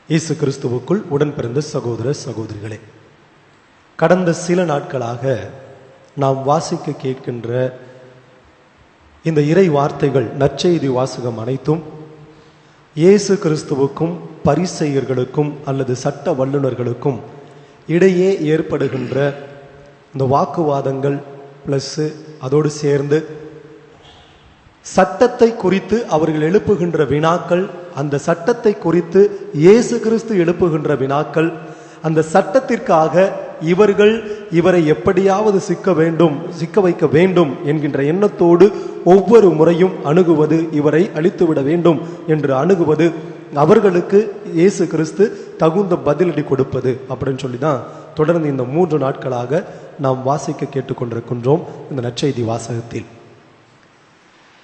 இயேசு கிறிஸ்துவுக்குள் உடன் பிறந்த சகோதர சகோதரிகளே, கடந்த சில நாட்களாக நாம் வாசிக்க கேட்கின்ற இந்த இறை வார்த்தைகள், நற்செய்தி வாசகம் அனைத்தும் இயேசு கிறிஸ்துவுக்கும் பரிசேயர்களுக்கும் அல்லது சட்ட வல்லுநர்களுக்கும் இடையே ஏற்படுகின்ற இந்த வாக்குவாதங்கள் பிளஸ் அதோடு சேர்ந்து சட்டத்தை குறித்து அவர்கள் எழுப்புகின்ற வினாக்கள், அந்த சட்டத்தை குறித்து இயேசு கிறிஸ்து எழுப்புகின்ற வினாக்கள், அந்த சட்டத்திற்காக இவரை எப்படியாவது சிக்க வைக்க வேண்டும் என்கின்ற எண்ணத்தோடு ஒவ்வொரு முறையும் அணுகுவது, இவரை அழித்துவிட வேண்டும் என்று அணுகுவது, அவர்களுக்கு இயேசு கிறிஸ்து தகுந்த பதிலடி கொடுப்பது அப்படின்னு சொல்லி தான் தொடர்ந்து இந்த 3 நாட்களாக நாம் வாசிக்க கேட்டுக்கொண்டிருக்கின்றோம். இந்த நற்செய்தி வாசகத்தில்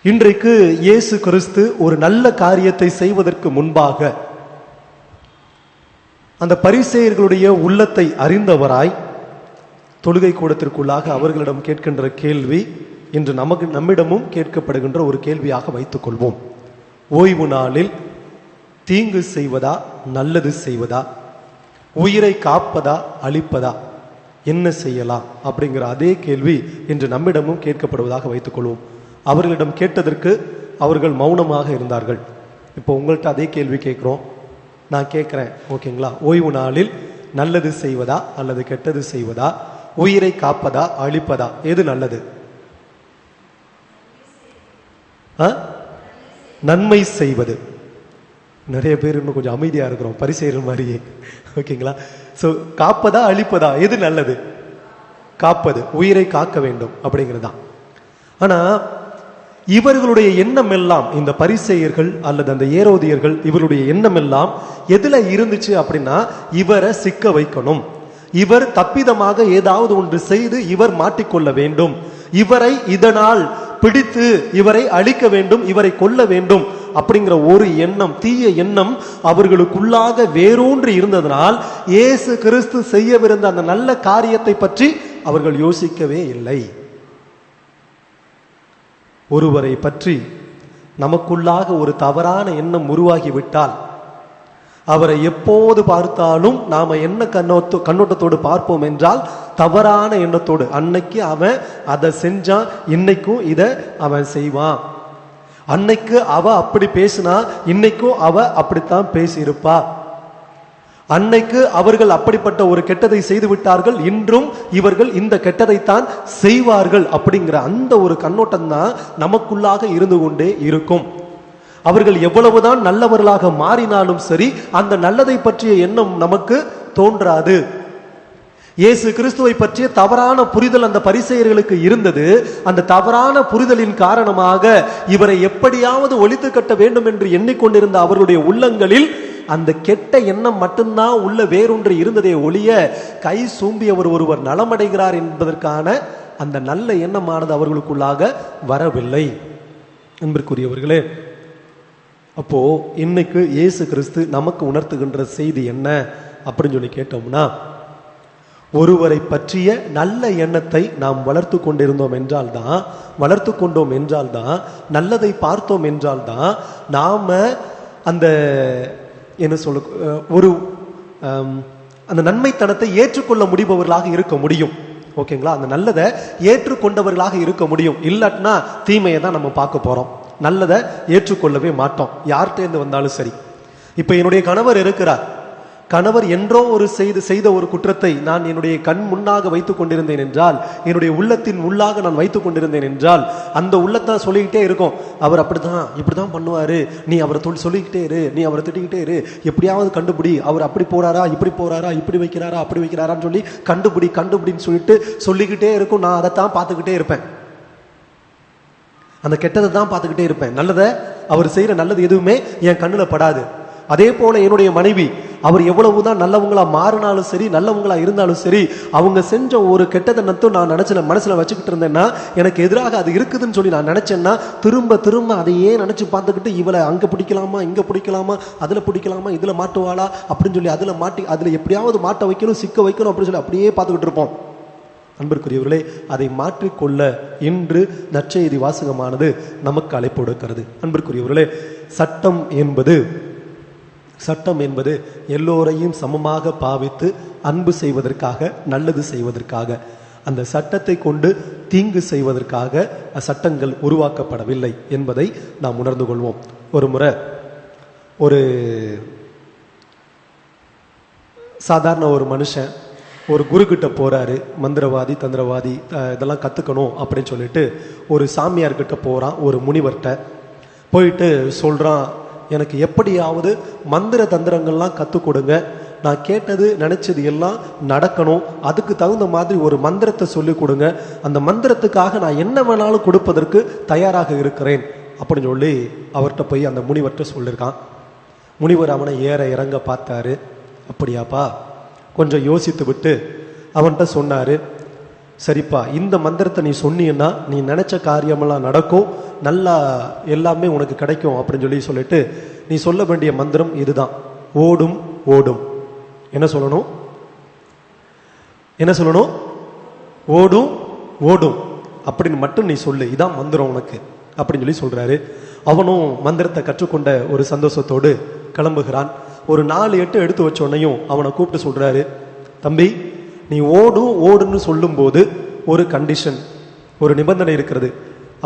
இன்றைக்கு இயேசு கிறிஸ்து ஒரு நல்ல காரியத்தை செய்வதற்கு முன்பாக அந்த பரிசேயர்களுடைய உள்ளத்தை அறிந்தவராய் தொழுகை கூடத்திற்குள்ளாக அவர்களிடம் கேட்கின்ற கேள்வி இன்று நம்மிடமும் கேட்கப்படுகின்ற ஒரு கேள்வியாக வைத்துக் கொள்வோம். ஓய்வு நாளில் தீங்கு செய்வதா நல்லது செய்வதா, உயிரை காப்பதா அழிப்பதா, என்ன செய்யலாம் அப்படிங்கிற அதே கேள்வி இன்று நம்மிடமும் கேட்கப்படுவதாக வைத்துக் கொள்வோம். அவர்களிடம் கேட்டதற்கு அவர்கள் மௌனமாக இருந்தார்கள். இப்போ உங்கள்கிட்ட அதே கேள்வி கேட்குறோம், நான் கேட்குறேன், ஓகேங்களா? ஓய்வு நாளில் நல்லது செய்வதா அல்லது கெட்டது செய்வதா, உயிரை காப்பதா அழிப்பதா, எது நல்லது? நன்மை செய்வது. நிறைய பேர் இன்னும் கொஞ்சம் அமைதியா இருக்கிறோம், பரிசேயர்கள் மாதிரியே, ஓகேங்களா? ஸோ காப்பதா அழிப்பதா, எது நல்லது? காப்பது, உயிரை காக்க வேண்டும் அப்படிங்கிறது தான். ஆனா இவர்களுடைய எண்ணம் எல்லாம், இந்த பரிசேயர்கள் அல்லது அந்த ஏரோதியர்கள், இவருடைய எண்ணம் எல்லாம் எதுல இருந்துச்சு அப்படின்னா, இவரை சிக்க வைக்கணும், இவர் தப்பிதமாக ஏதாவது ஒன்று செய்து இவர் மாட்டிக்கொள்ள வேண்டும், இவரை இதனால் பிடித்து இவரை அழிக்க வேண்டும், இவரை கொல்ல வேண்டும் அப்படிங்கிற ஒரு எண்ணம், தீய எண்ணம் அவர்களுக்குள்ளாக வேரூன்றி இருந்ததனால் இயேசு கிறிஸ்து செய்யவிருந்த அந்த நல்ல காரியத்தை பற்றி அவர்கள் யோசிக்கவே இல்லை. ஒருவரை பற்றி நமக்குள்ளாக ஒரு தவறான எண்ணம் உருவாகிவிட்டால் அவரை எப்போது பார்த்தாலும் நாம என்ன கண்ணோட்டத்தோடு பார்ப்போம் என்றால், தவறான எண்ணத்தோடு. அன்னைக்கு அவன் அதை செஞ்சான், இன்னைக்கும் இதை அவன் செய்வான், அன்னைக்கு அவ அப்படி பேசினா இன்னைக்கும் அவ அப்படித்தான் பேசியிருப்பா, அன்னைக்கு அவர்கள் அப்படிப்பட்ட ஒரு கெட்டதை செய்து விட்டார்கள், இன்றும் இவர்கள் இந்த கெட்டதைத்தான் செய்வார்கள் அப்படிங்கிற அந்த ஒரு கண்ணோட்டம் தான் நமக்குள்ளாக இருந்து கொண்டே இருக்கும். அவர்கள் எவ்வளவுதான் நல்லவர்களாக மாறினாலும் சரி, அந்த நல்லதை பற்றிய எண்ணம் நமக்கு தோன்றாது. இயேசு கிறிஸ்துவை பற்றிய தவறான புரிதல் அந்த பரிசேயர்களுக்கு இருந்தது. அந்த தவறான புரிதலின் காரணமாக இவரை எப்படியாவது ஒழித்து கட்ட வேண்டும் என்று எண்ணிக்கொண்டிருந்த அவர்களுடைய உள்ளங்களில் அந்த கெட்ட எண்ணம் மட்டும்தான் உள்ள வேறொன்று இருந்ததே ஒழிய, கை சூம்பியவர் ஒருவர் நலமடைகிறார் என்பதற்கான அந்த நல்ல எண்ணமானது அவர்களுக்குள்ளாக வரவில்லை. அன்பிற்குரியவர்களே, அப்போ இன்னைக்கு இயேசு கிறிஸ்து நமக்கு உணர்த்துகின்ற செய்தி என்ன அப்படின்னு சொல்லி கேட்டோம்னா, ஒருவரை பற்றிய நல்ல எண்ணத்தை நாம் வளர்த்து கொண்டோம் என்றால்தான், நல்லதை பார்த்தோம் என்றால்தான் நாம அந்த என்ன சொல்ல அந்த நன்மைத்தனத்தை ஏற்றுக்கொள்ள முடிபவர்களாக இருக்க முடியும். ஓகேங்களா? அந்த நல்லதை ஏற்றுக்கொண்டவர்களாக இருக்க முடியும். இல்லாட்டினா தீமையை தான் நம்ம பார்க்க போறோம், நல்லதை ஏற்றுக்கொள்ளவே மாட்டோம், யார்கிட்ட வந்தாலும் சரி. இப்ப என்னுடைய கணவர் இருக்கிறார், கணவர் என்றோ செய்த ஒரு குற்றத்தை நான் என்னுடைய கண் முன்னாக வைத்துக் கொண்டிருந்தேன் என்றால், என்னுடைய உள்ளத்தின் உள்ளாக நான் வைத்துக் கொண்டிருந்தேன் என்றால், அந்த உள்ளத்தான் சொல்லிக்கிட்டே இருக்கும், அவர் அப்படிதான் இப்படிதான் பண்ணுவாரு, நீ அவரை சொல்லிக்கிட்டே இரு, நீ அவரை திட்டிக்கிட்டே இரு, எப்படியாவது கண்டுபிடி, அவர் அப்படி போறாரா இப்படி போறாரா, இப்படி வைக்கிறாரா அப்படி வைக்கிறாரான்னு சொல்லி கண்டுபிடின்னு சொல்லிக்கிட்டே இருக்கும். நான் அதைத்தான் பார்த்துக்கிட்டே இருப்பேன், அந்த கெட்டதை தான் பார்த்துக்கிட்டே இருப்பேன், நல்லதை அவர் செய்யற நல்லது எதுவுமே என் கண்ணுல படாது. அதே போல என்னுடைய மனைவி, அவர் எவ்வளவுதான் நல்லவங்களா மாறினாலும் சரி, நல்லவங்களா இருந்தாலும் சரி, அவங்க செஞ்ச ஒரு கெட்டதை நான் மனசுல வச்சுக்கிட்டு இருந்தேன்னா, எனக்கு எதிராக அது இருக்குதுன்னு சொல்லி நான் நினைச்சேன்னா, திரும்ப அதையே நினைச்சு பார்த்துக்கிட்டு, இவளை அங்க பிடிக்கலாமா, இங்க பிடிக்கலாமா, அதுல பிடிக்கலாமா, இதுல மாட்டுவாளா அப்படின்னு சொல்லி அதுல எப்படியாவது மாட்ட வைக்கணும், சிக்க வைக்கணும் அப்படின்னு சொல்லி அப்படியே பார்த்துக்கிட்டு இருப்போம். அன்பிற்குரியவர்களே, அதை மாற்றிக்கொள்ள இன்று நற்செய்தி வாசகமானது நமக்கு அழைப்பு கொடுக்கிறது. அன்பிற்குரியவர்களே, சட்டம் என்பது சட்டம் என்பது எல்லோரையும் சமமாக பாவித்து அன்பு செய்வதற்காக, நல்லது செய்வதற்காக. அந்த சட்டத்தை கொண்டு தீங்கு செய்வதற்காக சட்டங்கள் உருவாக்கப்படவில்லை என்பதை நாம் உணர்ந்து கொள்வோம். ஒரு முறை ஒரு சாதாரண ஒரு மனுஷன் ஒரு குருக்கிட்ட போறாரு. மந்திரவாதி, தந்திரவாதி இதெல்லாம் கத்துக்கணும் அப்படின்னு சொல்லிட்டு ஒரு சாமியார்கிட்ட போறான். ஒரு முனிவர்கிட்ட போயிட்டு சொல்றான், எனக்கு எப்படியாவது மந்திர தந்திரங்கள்லாம் கற்றுக் கொடுங்க, நான் கேட்டது நினைச்சது எல்லாம் நடக்கணும், அதுக்கு தகுந்த மாதிரி ஒரு மந்திரத்தை சொல்லிக் கொடுங்க, அந்த மந்திரத்துக்காக நான் என்ன வேணாலும் கொடுப்பதற்கு தயாராக இருக்கிறேன் அப்படின்னு சொல்லி அவர்கிட்ட போய் அந்த முனிவர்கிட்ட சொல்லியிருக்கான். முனிவர் அவனை ஏற இறங்க பார்த்தாரு. அப்படியாப்பா, கொஞ்சம் யோசித்து விட்டு அவன்கிட்ட சொன்னாரு, சரிப்பா, இந்த மந்திரத்தை நீ சொன்னீன்னா நீ நினைச்ச காரியமெல்லாம் நடக்கும், நல்லா எல்லாமே உனக்கு கிடைக்கும் அப்படின்னு சொல்லிட்டு நீ சொல்ல வேண்டிய மந்திரம் இதுதான், ஓடும் ஓடும். என்ன சொல்லணும்? என்ன சொல்லணும்? ஓடும் ஓடும் அப்படின்னு மட்டும் நீ சொல்லு, இதான் மந்திரம் உனக்கு அப்படின்னு சொல்றாரு. அவனும் மந்திரத்தை கற்றுக்கொண்ட ஒரு சந்தோஷத்தோடு கிளம்புகிறான். ஒரு 4-8 எடுத்து வச்சோன்னையும் அவனை கூப்பிட்டு சொல்றாரு, தம்பி, நீ ஓடும் ஓடுன்னு சொல்லும்போது ஒரு கண்டிஷன், ஒரு நிபந்தனை இருக்கிறது.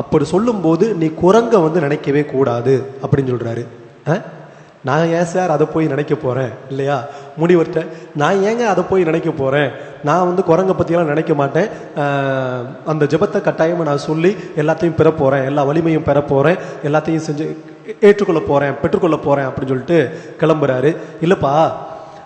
அப்படி சொல்லும்போது நீ குரங்க நினைக்கவே கூடாது அப்படின்னு சொல்றாரு. நான் ஏன் சார் அதை போய் நினைக்க போறேன் இல்லையா? முனிவர்கிட்ட நான் ஏங்க அதை போய் நினைக்க போறேன், நான் குரங்கை பற்றியெல்லாம் நினைக்க மாட்டேன், அந்த ஜெபத்தை கட்டாயமாக நான் சொல்லி எல்லாத்தையும் பெற போறேன், எல்லா வலிமையும் பெற போறேன், எல்லாத்தையும் செஞ்சு ஏற்றுக்கொள்ள போறேன், பெற்றுக்கொள்ள போறேன் அப்படின்னு சொல்லிட்டு கிளம்புறாரு. இல்லப்பா,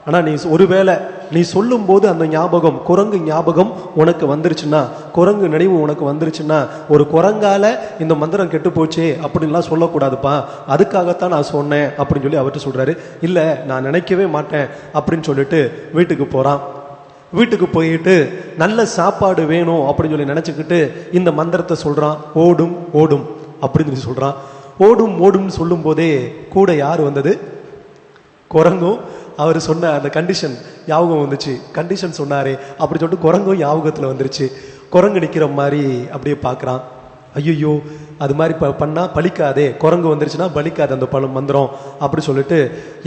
ஆனால் நீ ஒருவேளை நீ சொல்லும் போது அந்த ஞாபகம், குரங்கு ஞாபகம் உனக்கு வந்துருச்சுன்னா, குரங்கு நினைவு உனக்கு வந்துருச்சுன்னா, ஒரு குரங்கால இந்த மந்திரம் கெட்டு போச்சே அப்படின்லாம் சொல்லக்கூடாதுப்பா, அதுக்காகத்தான் நான் சொன்னேன் அப்படின்னு சொல்லி அவர்கிட்ட சொல்றாரு. இல்லை, நான் நினைக்கவே மாட்டேன் அப்படின்னு சொல்லிட்டு வீட்டுக்கு போறான். வீட்டுக்கு போயிட்டு நல்ல சாப்பாடு வேணும் அப்படின்னு சொல்லி நினைச்சுக்கிட்டு இந்த மந்திரத்தை சொல்றான், ஓடும் ஓடும் அப்படின்னு சொல்லி சொல்றான். ஓடும் ஓடும் சொல்லும் போதே கூட யார் வந்தது? குரங்கும். அவர் சொன்ன அந்த கண்டிஷன் ஞாபகம் வந்துச்சு. கண்டிஷன் சொன்னாரே அப்படி சொல்லிட்டு குரங்கும் ஞாபகத்தில் வந்துருச்சு. குரங்கு நிற்கிற மாதிரி அப்படியே பார்க்குறான். ஐயோ, அது மாதிரி பண்ணால் பலிக்காதே, குரங்கு வந்துருச்சுன்னா பலிக்காது அந்த மந்திரம் அப்படி சொல்லிட்டு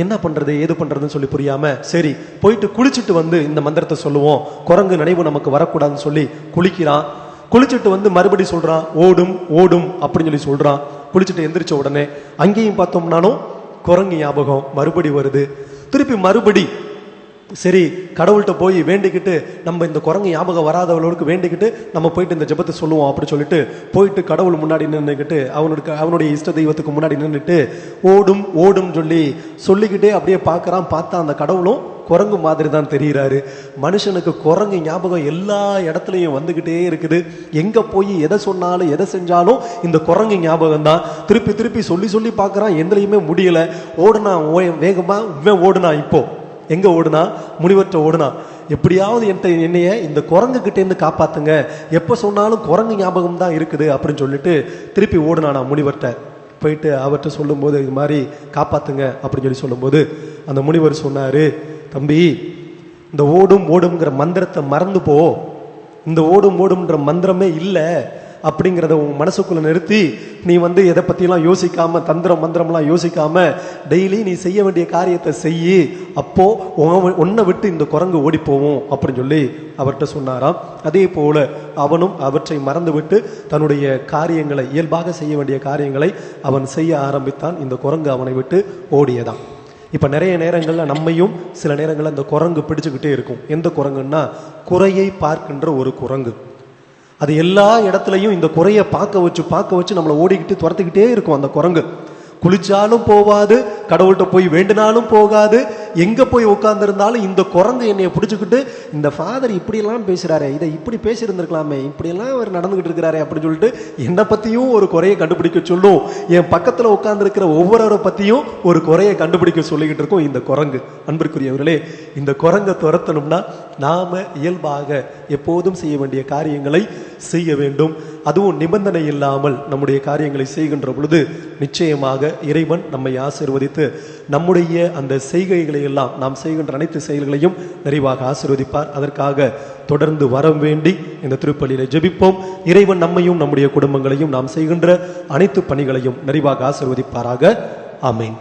என்ன பண்ணுறது ஏது பண்ணுறதுன்னு சொல்லி புரியாமல், சரி போயிட்டு குளிச்சுட்டு இந்த மந்திரத்தை சொல்லுவோம், குரங்கு நினைவு நமக்கு வரக்கூடாதுன்னு சொல்லி குளிக்கிறான். குளிச்சுட்டு மறுபடி சொல்கிறான், ஓடும் ஓடும் அப்படின்னு சொல்லி சொல்கிறான். குளிச்சுட்டு எந்திரிச்ச உடனே அங்கேயும் பார்த்தோம்னாலும் குரங்கு ஞாபகம் மறுபடி வருது. திருப்பி மறுபடி சரி கடவுள்கிட்ட போய் வேண்டிக்கிட்டு, நம்ம இந்த குரங்கு ஞாபகம் வராதவர்களுக்கு வேண்டிக்கிட்டு நம்ம போயிட்டு இந்த ஜெபத்தை சொல்லுவோம் அப்படி சொல்லிட்டு போயிட்டு கடவுள் முன்னாடி நின்றுக்கிட்டு அவனுடைய இஷ்ட தெய்வத்துக்கு முன்னாடி நின்றுட்டு ஓடும் ஓடும் சொல்லிக்கிட்டே அப்படியே பார்க்கறான். பார்த்தா அந்த கடவுளும் குரங்கு மாதிரி தான் தெரிகிறாரு. மனுஷனுக்கு குரங்கு ஞாபகம் எல்லா இடத்துலையும் வந்துகிட்டே இருக்குது. எங்க போய் எதை சொன்னாலும் எதை செஞ்சாலும் இந்த குரங்கு ஞாபகம் தான். திருப்பி திருப்பி சொல்லி சொல்லி பார்க்கறான், எதுலையுமே முடியல. ஓடுனா வேகமா ஓடுனா. இப்போ எங்க ஓடுனா? முனிவற்ற ஓடுனா. எப்படியாவது என்னைய இந்த குரங்கு கிட்டே இருந்து காப்பாத்துங்க, எப்ப சொன்னாலும் குரங்கு ஞாபகம் தான் இருக்குது அப்படின்னு சொல்லிட்டு திருப்பி ஓடுனா முனிவர்கிட்ட போயிட்டு அவர்கிட்ட சொல்லும் போது, இது மாதிரி காப்பாத்துங்க அப்படின்னு சொல்லும்போது அந்த முனிவர் சொன்னாரு, தம்பி, இந்த ஓடும் ஓடுங்கிற மந்திரத்தை மறந்து போ, இந்த ஓடும் ஓடும்ன்ற மந்திரமே இல்லை அப்படிங்கிறத உன் மனசுக்குள்ள நிறுத்தி நீ எதை பத்தியெல்லாம் யோசிக்காம, தந்திரம் மந்திரம்லாம் யோசிக்காம டெய்லி நீ செய்ய வேண்டிய காரியத்தை செய்யி, அப்போ உன்னை விட்டு இந்த குரங்கு ஓடி போவோம் அப்படின்னு சொல்லி அவர்கிட்ட சொன்னாராம். அதே போல அவனும் அவற்றை மறந்து விட்டு தன்னுடைய காரியங்களை, இயல்பாக செய்ய வேண்டிய காரியங்களை அவன் செய்ய ஆரம்பித்தான். இந்த குரங்கு அவனை விட்டு ஓடியதான். இப்ப நிறைய நேரங்கள்ல நம்மையும் சில நேரங்கள்ல இந்த குரங்கு பிடிச்சுக்கிட்டே இருக்கும். எந்த குரங்குன்னா, குறையை பார்க்கின்ற ஒரு குரங்கு. அது எல்லா இடத்துலையும் இந்த குறையை பார்க்க வச்சு நம்மளை ஓடிக்கிட்டு துரத்துக்கிட்டே இருக்கும். அந்த குரங்கு குளிச்சாலும் போகாது, கடவுள்கிட்ட போய் வேண்டினாலும் போகாது, எங்க போய் உட்கார்ந்து இருந்தாலும் இந்த குரங்கு என்னைய பிடிச்சுக்கிட்டு, இந்த ஃபாதர் இப்படியெல்லாம் பேசுறாரு, இதை இப்படி பேசியிருந்திருக்கலாமே, இப்படியெல்லாம் அவர் நடந்துகிட்டு இருக்கிறாரு அப்படின்னு சொல்லிட்டு என்னை பத்தியும் ஒரு குறையை கண்டுபிடிக்க சொல்லும். என் பக்கத்துல உட்கார்ந்து இருக்கிற ஒவ்வொருவரை பத்தியும் ஒரு குறையை கண்டுபிடிக்க சொல்லிக்கிட்டு இருக்கும் இந்த குரங்கு. அன்பிற்குரியவர்களே, இந்த குரங்கை துரத்தணும்னா நாம இயல்பாக எப்போதும் செய்ய வேண்டிய காரியங்களை செய்ய வேண்டும். அதுவும் நிபந்தனை இல்லாமல் நம்முடைய காரியங்களை செய்கின்ற பொழுது நிச்சயமாக இறைவன் நம்மை ஆசீர்வதித்து நம்முடைய அந்த செய்கைகளை எல்லாம், நாம் செய்கின்ற அனைத்து செயல்களையும் நிறைவாக ஆசீர்வதிப்பார். அதற்காக தொடர்ந்து வரம் வேண்டி இந்த திருப்பலியில ஜெபிப்போம். இறைவன் நம்மையும் நம்முடைய குடும்பங்களையும் நாம் செய்கின்ற அனைத்து பணிகளையும் நிறைவாக ஆசீர்வதிப்பாராக. ஆமென்.